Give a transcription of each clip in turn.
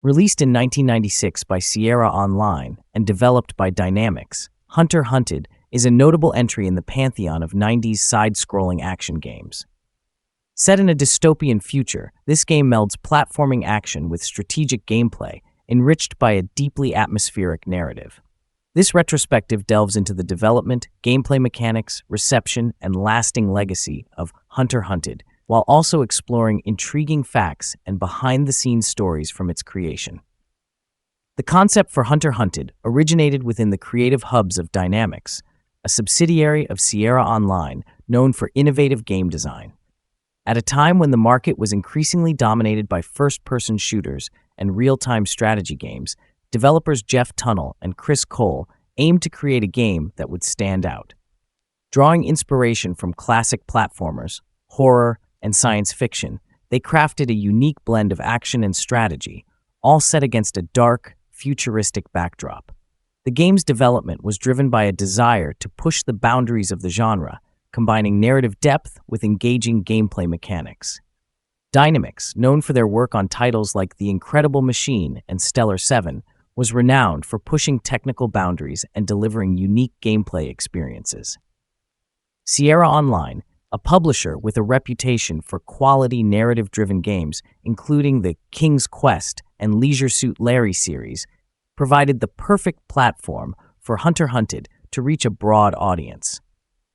Released in 1996 by Sierra Online and developed by Dynamix, Hunter Hunted is a notable entry in the pantheon of 90s side-scrolling action games. Set in a dystopian future, this game melds platforming action with strategic gameplay, enriched by a deeply atmospheric narrative. This retrospective delves into the development, gameplay mechanics, reception, and lasting legacy of Hunter Hunted, while also exploring intriguing facts and behind-the-scenes stories from its creation. The concept for Hunter Hunted originated within the creative hubs of Dynamix, a subsidiary of Sierra Online known for innovative game design. At a time when the market was increasingly dominated by first-person shooters and real-time strategy games, developers Jeff Tunnell and Chris Cole aimed to create a game that would stand out. Drawing inspiration from classic platformers, horror, and science fiction, they crafted a unique blend of action and strategy, all set against a dark, futuristic backdrop. The game's development was driven by a desire to push the boundaries of the genre, combining narrative depth with engaging gameplay mechanics. Dynamix, known for their work on titles like The Incredible Machine and Stellar 7, was renowned for pushing technical boundaries and delivering unique gameplay experiences. Sierra Online, a publisher with a reputation for quality narrative-driven games, including the King's Quest and Leisure Suit Larry series, provided the perfect platform for Hunter Hunted to reach a broad audience.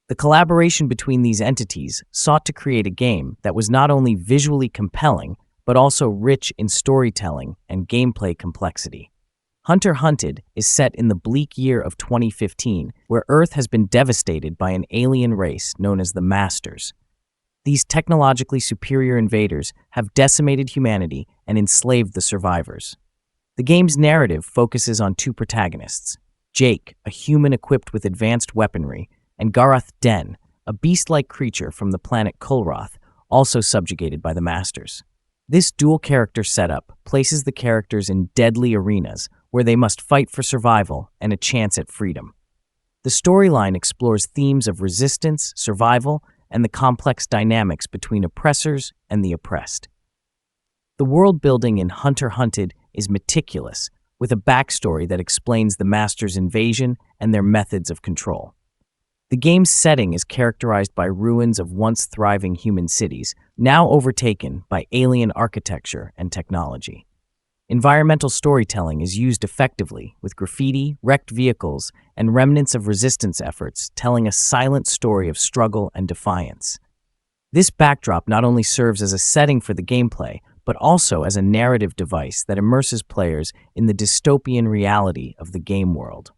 The collaboration between these entities sought to create a game that was not only visually compelling, but also rich in storytelling and gameplay complexity. Hunter Hunted is set in the bleak year of 2015, where Earth has been devastated by an alien race known as the Masters. These technologically superior invaders have decimated humanity and enslaved the survivors. The game's narrative focuses on two protagonists, Jake, a human equipped with advanced weaponry, and Garathe Den, a beast-like creature from the planet Kulroth, also subjugated by the Masters. This dual-character setup places the characters in deadly arenas where they must fight for survival and a chance at freedom. The storyline explores themes of resistance, survival, and the complex dynamics between oppressors and the oppressed. The world-building in Hunter Hunted is meticulous, with a backstory that explains the Masters' invasion and their methods of control. The game's setting is characterized by ruins of once thriving human cities, now overtaken by alien architecture and technology. Environmental storytelling is used effectively, with graffiti, wrecked vehicles, and remnants of resistance efforts telling a silent story of struggle and defiance. This backdrop not only serves as a setting for the gameplay, but also as a narrative device that immerses players in the dystopian reality of the game world.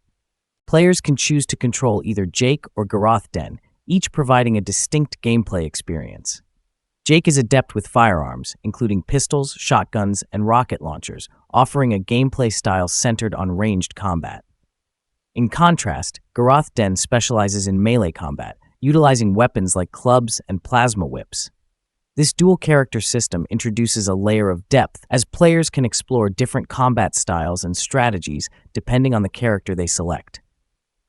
Players can choose to control either Jake or Garathe Den, each providing a distinct gameplay experience. Jake is adept with firearms, including pistols, shotguns, and rocket launchers, offering a gameplay style centered on ranged combat. In contrast, Garathe Den specializes in melee combat, utilizing weapons like clubs and plasma whips. This dual-character system introduces a layer of depth, as players can explore different combat styles and strategies depending on the character they select.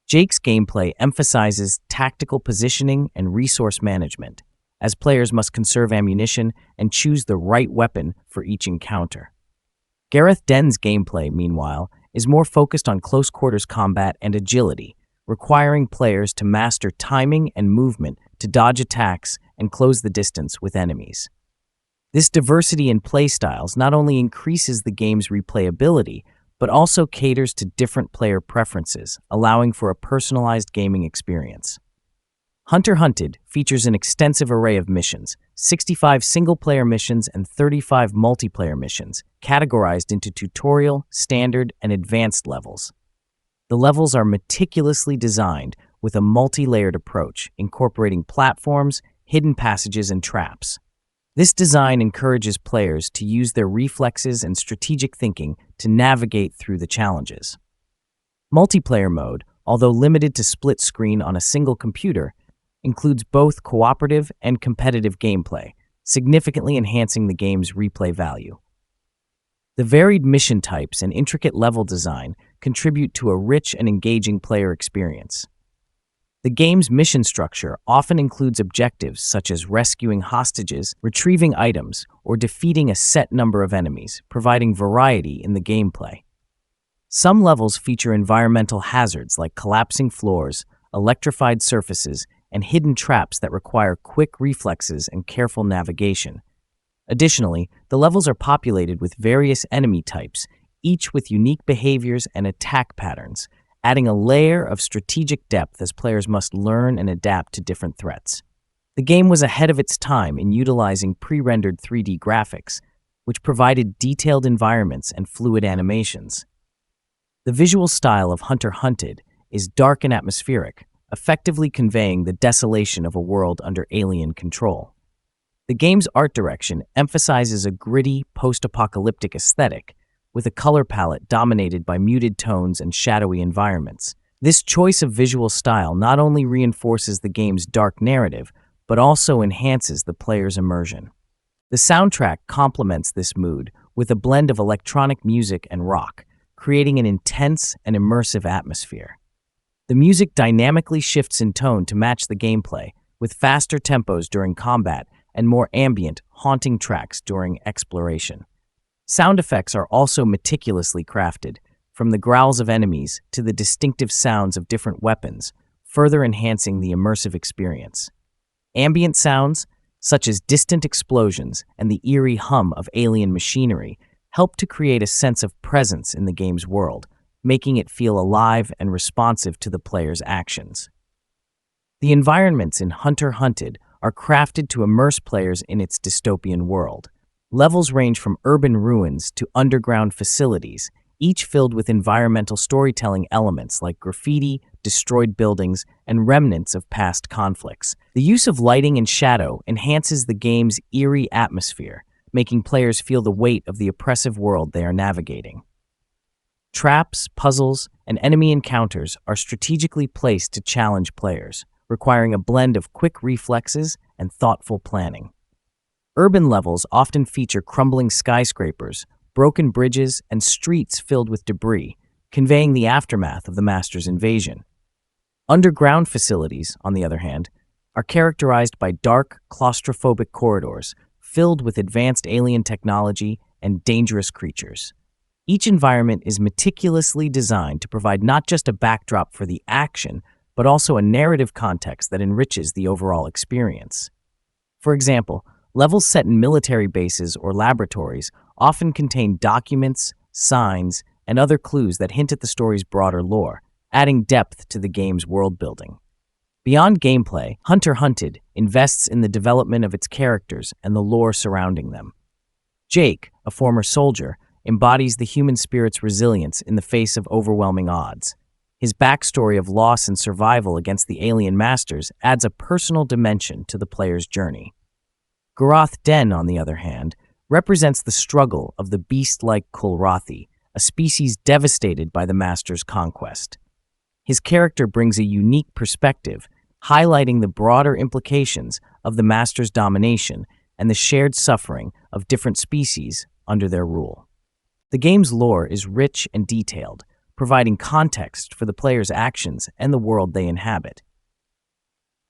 Jake's gameplay emphasizes tactical positioning and resource management, as players must conserve ammunition and choose the right weapon for each encounter. Garathe Den's gameplay, meanwhile, is more focused on close-quarters combat and agility, requiring players to master timing and movement to dodge attacks and close the distance with enemies. This diversity in playstyles not only increases the game's replayability, but also caters to different player preferences, allowing for a personalized gaming experience. Hunter Hunted features an extensive array of missions, 65 single-player missions and 35 multiplayer missions, categorized into tutorial, standard, and advanced levels. The levels are meticulously designed with a multi-layered approach, incorporating platforms, hidden passages, and traps. This design encourages players to use their reflexes and strategic thinking to navigate through the challenges. Multiplayer mode, although limited to split screen on a single computer, includes both cooperative and competitive gameplay, significantly enhancing the game's replay value. The varied mission types and intricate level design contribute to a rich and engaging player experience. The game's mission structure often includes objectives such as rescuing hostages, retrieving items, or defeating a set number of enemies, providing variety in the gameplay. Some levels feature environmental hazards like collapsing floors, electrified surfaces, and hidden traps that require quick reflexes and careful navigation. Additionally, the levels are populated with various enemy types, each with unique behaviors and attack patterns, adding a layer of strategic depth as players must learn and adapt to different threats. The game was ahead of its time in utilizing pre-rendered 3D graphics, which provided detailed environments and fluid animations. The visual style of Hunter Hunted is dark and atmospheric, effectively conveying the desolation of a world under alien control. The game's art direction emphasizes a gritty, post-apocalyptic aesthetic, with a color palette dominated by muted tones and shadowy environments. This choice of visual style not only reinforces the game's dark narrative, but also enhances the player's immersion. The soundtrack complements this mood with a blend of electronic music and rock, creating an intense and immersive atmosphere. The music dynamically shifts in tone to match the gameplay, with faster tempos during combat and more ambient, haunting tracks during exploration. Sound effects are also meticulously crafted, from the growls of enemies to the distinctive sounds of different weapons, further enhancing the immersive experience. Ambient sounds, such as distant explosions and the eerie hum of alien machinery, help to create a sense of presence in the game's world, making it feel alive and responsive to the player's actions. The environments in Hunter Hunted are crafted to immerse players in its dystopian world. Levels range from urban ruins to underground facilities, each filled with environmental storytelling elements like graffiti, destroyed buildings, and remnants of past conflicts. The use of lighting and shadow enhances the game's eerie atmosphere, making players feel the weight of the oppressive world they are navigating. Traps, puzzles, and enemy encounters are strategically placed to challenge players, requiring a blend of quick reflexes and thoughtful planning. Urban levels often feature crumbling skyscrapers, broken bridges, and streets filled with debris, conveying the aftermath of the Master's invasion. Underground facilities, on the other hand, are characterized by dark, claustrophobic corridors filled with advanced alien technology and dangerous creatures. Each environment is meticulously designed to provide not just a backdrop for the action, but also a narrative context that enriches the overall experience. For example, levels set in military bases or laboratories often contain documents, signs, and other clues that hint at the story's broader lore, adding depth to the game's world-building. Beyond gameplay, Hunter Hunted invests in the development of its characters and the lore surrounding them. Jake, a former soldier, embodies the human spirit's resilience in the face of overwhelming odds. His backstory of loss and survival against the alien masters adds a personal dimension to the player's journey. Garathe Den, on the other hand, represents the struggle of the beast-like Garathe, a species devastated by the Master's conquest. His character brings a unique perspective, highlighting the broader implications of the Master's domination and the shared suffering of different species under their rule. The game's lore is rich and detailed, providing context for the player's actions and the world they inhabit.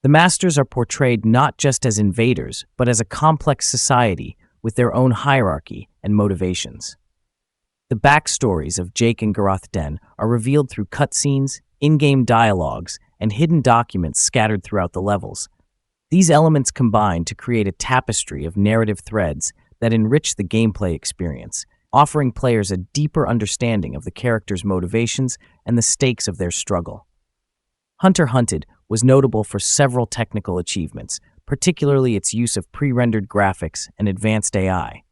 The Masters are portrayed not just as invaders, but as a complex society with their own hierarchy and motivations. The backstories of Jake and Garathe Den are revealed through cutscenes, in-game dialogues, and hidden documents scattered throughout the levels. These elements combine to create a tapestry of narrative threads that enrich the gameplay experience, offering players a deeper understanding of the characters' motivations and the stakes of their struggle. Hunter Hunted was notable for several technical achievements, particularly its use of pre-rendered graphics and advanced AI.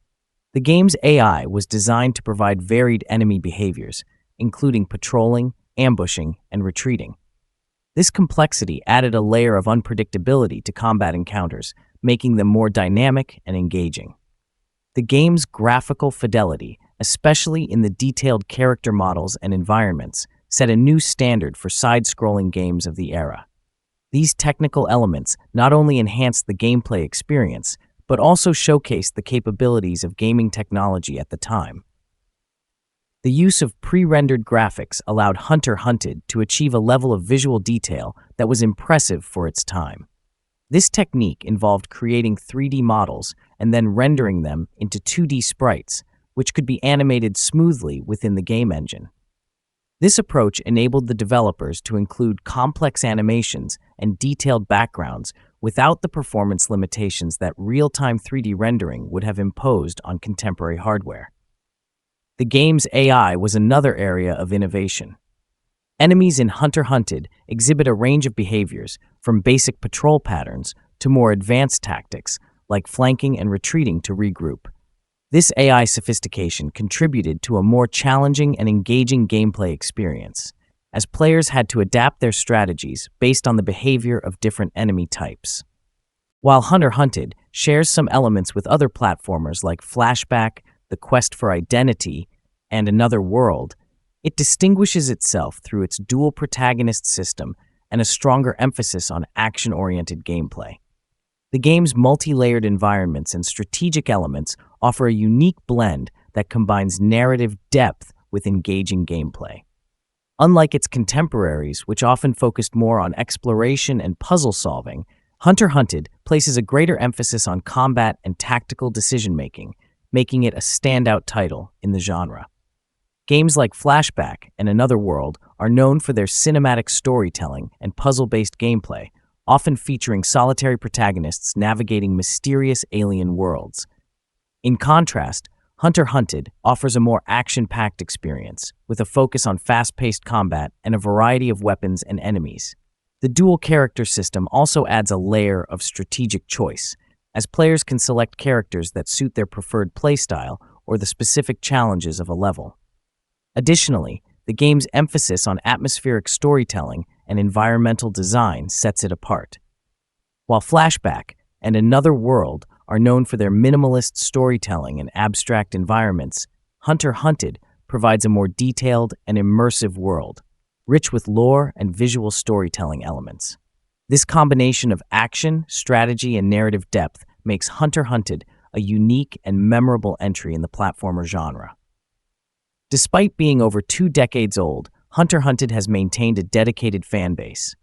The game's AI was designed to provide varied enemy behaviors, including patrolling, ambushing, and retreating. This complexity added a layer of unpredictability to combat encounters, making them more dynamic and engaging. The game's graphical fidelity, especially in the detailed character models and environments, set a new standard for side-scrolling games of the era. These technical elements not only enhanced the gameplay experience, but also showcased the capabilities of gaming technology at the time. The use of pre-rendered graphics allowed Hunter Hunted to achieve a level of visual detail that was impressive for its time. This technique involved creating 3D models and then rendering them into 2D sprites, which could be animated smoothly within the game engine. This approach enabled the developers to include complex animations and detailed backgrounds without the performance limitations that real-time 3D rendering would have imposed on contemporary hardware. The game's AI was another area of innovation. Enemies in Hunter Hunted exhibit a range of behaviors, from basic patrol patterns to more advanced tactics, like flanking and retreating to regroup. This AI sophistication contributed to a more challenging and engaging gameplay experience, as players had to adapt their strategies based on the behavior of different enemy types. While Hunter Hunted shares some elements with other platformers like Flashback, The Quest for Identity, and Another World, it distinguishes itself through its dual protagonist system and a stronger emphasis on action-oriented gameplay. The game's multi-layered environments and strategic elements offer a unique blend that combines narrative depth with engaging gameplay. Unlike its contemporaries, which often focused more on exploration and puzzle solving, Hunter Hunted places a greater emphasis on combat and tactical decision-making, making it a standout title in the genre. Games like Flashback and Another World are known for their cinematic storytelling and puzzle-based gameplay, often featuring solitary protagonists navigating mysterious alien worlds. In contrast, Hunter Hunted offers a more action-packed experience, with a focus on fast-paced combat and a variety of weapons and enemies. The dual character system also adds a layer of strategic choice, as players can select characters that suit their preferred playstyle or the specific challenges of a level. Additionally, the game's emphasis on atmospheric storytelling and environmental design sets it apart. While Flashback and Another World are known for their minimalist storytelling and abstract environments, Hunter Hunted provides a more detailed and immersive world, rich with lore and visual storytelling elements. This combination of action, strategy, and narrative depth makes Hunter Hunted a unique and memorable entry in the platformer genre. Despite being over 2 decades old, Hunter Hunted has maintained a dedicated fan base.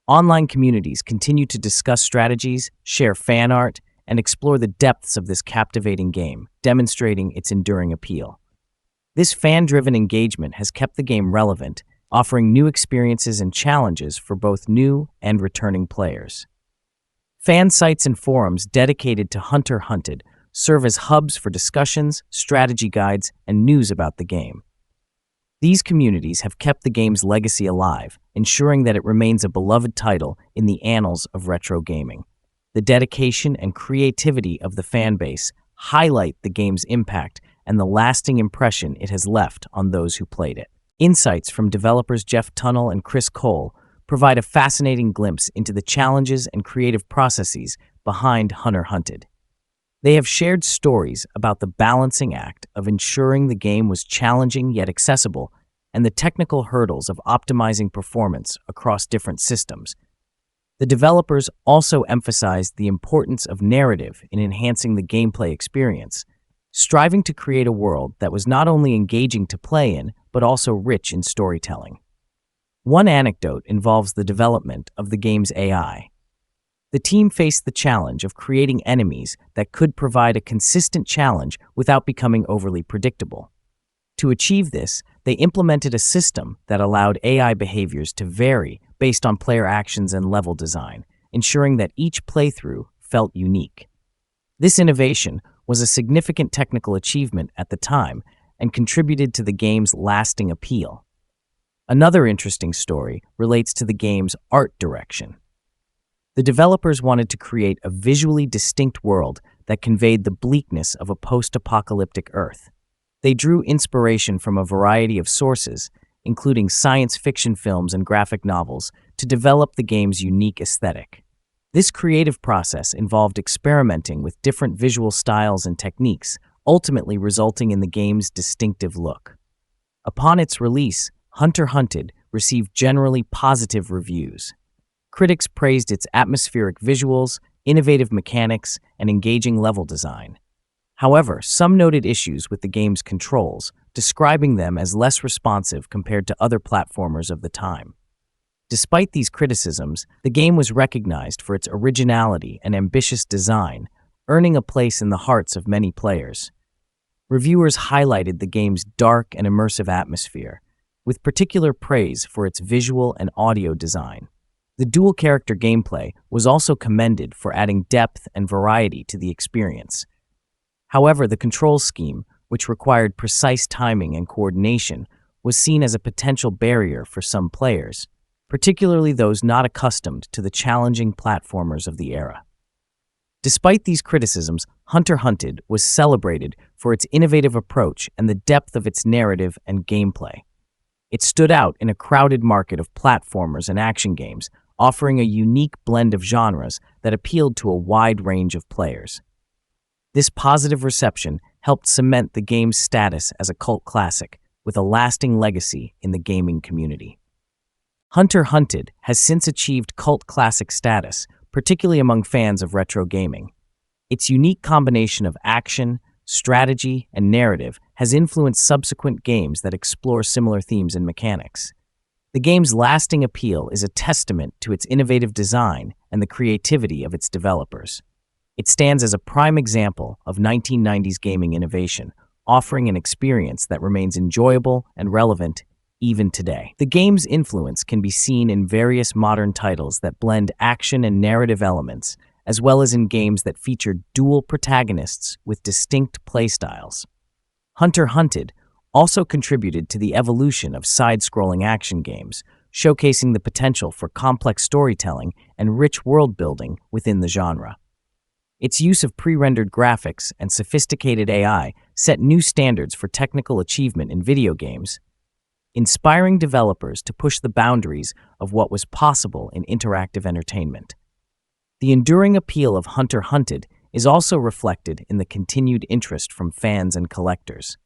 Online communities continue to discuss strategies, share fan art, and explore the depths of this captivating game, demonstrating its enduring appeal. This fan-driven engagement has kept the game relevant, offering new experiences and challenges for both new and returning players. Fan sites and forums dedicated to Hunter Hunted serve as hubs for discussions, strategy guides, and news about the game. These communities have kept the game's legacy alive, ensuring that it remains a beloved title in the annals of retro gaming. The dedication and creativity of the fan base highlight the game's impact and the lasting impression it has left on those who played it. Insights from developers Jeff Tunnell and Chris Cole provide a fascinating glimpse into the challenges and creative processes behind Hunter Hunted. They have shared stories about the balancing act of ensuring the game was challenging yet accessible and the technical hurdles of optimizing performance across different systems. The developers also emphasized the importance of narrative in enhancing the gameplay experience, striving to create a world that was not only engaging to play in, but also rich in storytelling. One anecdote involves the development of the game's AI. The team faced the challenge of creating enemies that could provide a consistent challenge without becoming overly predictable. To achieve this, they implemented a system that allowed AI behaviors to vary based on player actions and level design, ensuring that each playthrough felt unique. This innovation was a significant technical achievement at the time and contributed to the game's lasting appeal. Another interesting story relates to the game's art direction. The developers wanted to create a visually distinct world that conveyed the bleakness of a post-apocalyptic Earth. They drew inspiration from a variety of sources, including science fiction films and graphic novels, to develop the game's unique aesthetic. This creative process involved experimenting with different visual styles and techniques, ultimately resulting in the game's distinctive look. Upon its release, Hunter Hunted received generally positive reviews. Critics praised its atmospheric visuals, innovative mechanics, and engaging level design. However, some noted issues with the game's controls, describing them as less responsive compared to other platformers of the time. Despite these criticisms, the game was recognized for its originality and ambitious design, earning a place in the hearts of many players. Reviewers highlighted the game's dark and immersive atmosphere, with particular praise for its visual and audio design. The dual-character gameplay was also commended for adding depth and variety to the experience. However, the control scheme, which required precise timing and coordination, was seen as a potential barrier for some players, particularly those not accustomed to the challenging platformers of the era. Despite these criticisms, Hunter Hunted was celebrated for its innovative approach and the depth of its narrative and gameplay. It stood out in a crowded market of platformers and action games, offering a unique blend of genres that appealed to a wide range of players. This positive reception helped cement the game's status as a cult classic, with a lasting legacy in the gaming community. Hunter Hunted has since achieved cult classic status, particularly among fans of retro gaming. Its unique combination of action, strategy, and narrative has influenced subsequent games that explore similar themes and mechanics. The game's lasting appeal is a testament to its innovative design and the creativity of its developers. It stands as a prime example of 1990s gaming innovation, offering an experience that remains enjoyable and relevant even today. The game's influence can be seen in various modern titles that blend action and narrative elements, as well as in games that feature dual protagonists with distinct playstyles. Hunter Hunted also contributed to the evolution of side-scrolling action games, showcasing the potential for complex storytelling and rich world-building within the genre. Its use of pre-rendered graphics and sophisticated AI set new standards for technical achievement in video games, inspiring developers to push the boundaries of what was possible in interactive entertainment. The enduring appeal of Hunter Hunted is also reflected in the continued interest from fans and collectors.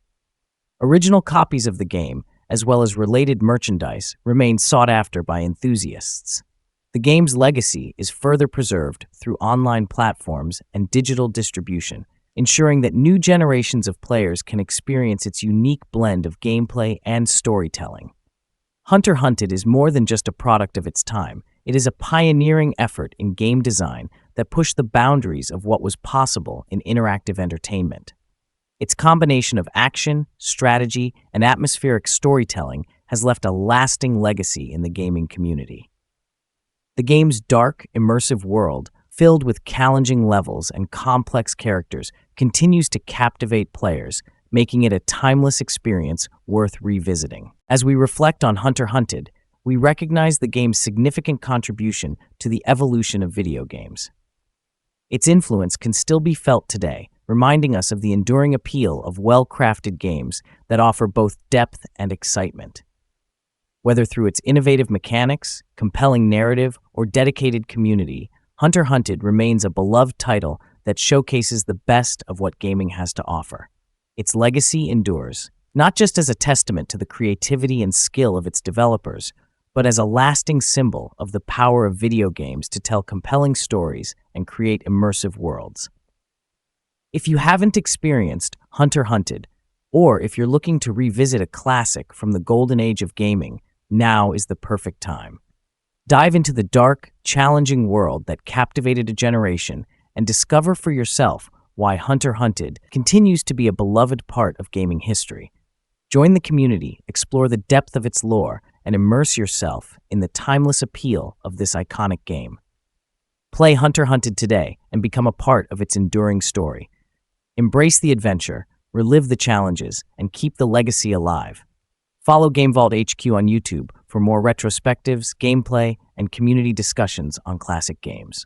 Original copies of the game, as well as related merchandise, remain sought after by enthusiasts. The game's legacy is further preserved through online platforms and digital distribution, ensuring that new generations of players can experience its unique blend of gameplay and storytelling. Hunter Hunted is more than just a product of its time. It is a pioneering effort in game design that pushed the boundaries of what was possible in interactive entertainment. Its combination of action, strategy, and atmospheric storytelling has left a lasting legacy in the gaming community. The game's dark, immersive world, filled with challenging levels and complex characters, continues to captivate players, making it a timeless experience worth revisiting. As we reflect on Hunter Hunted, we recognize the game's significant contribution to the evolution of video games. Its influence can still be felt today, reminding us of the enduring appeal of well-crafted games that offer both depth and excitement. Whether through its innovative mechanics, compelling narrative, or dedicated community, Hunter Hunted remains a beloved title that showcases the best of what gaming has to offer. Its legacy endures, not just as a testament to the creativity and skill of its developers, but as a lasting symbol of the power of video games to tell compelling stories and create immersive worlds. If you haven't experienced Hunter Hunted, or if you're looking to revisit a classic from the golden age of gaming, now is the perfect time. Dive into the dark, challenging world that captivated a generation and discover for yourself why Hunter Hunted continues to be a beloved part of gaming history. Join the community, explore the depth of its lore, and immerse yourself in the timeless appeal of this iconic game. Play Hunter Hunted today and become a part of its enduring story. Embrace the adventure, relive the challenges, and keep the legacy alive. Follow GameVault HQ on YouTube for more retrospectives, gameplay, and community discussions on classic games.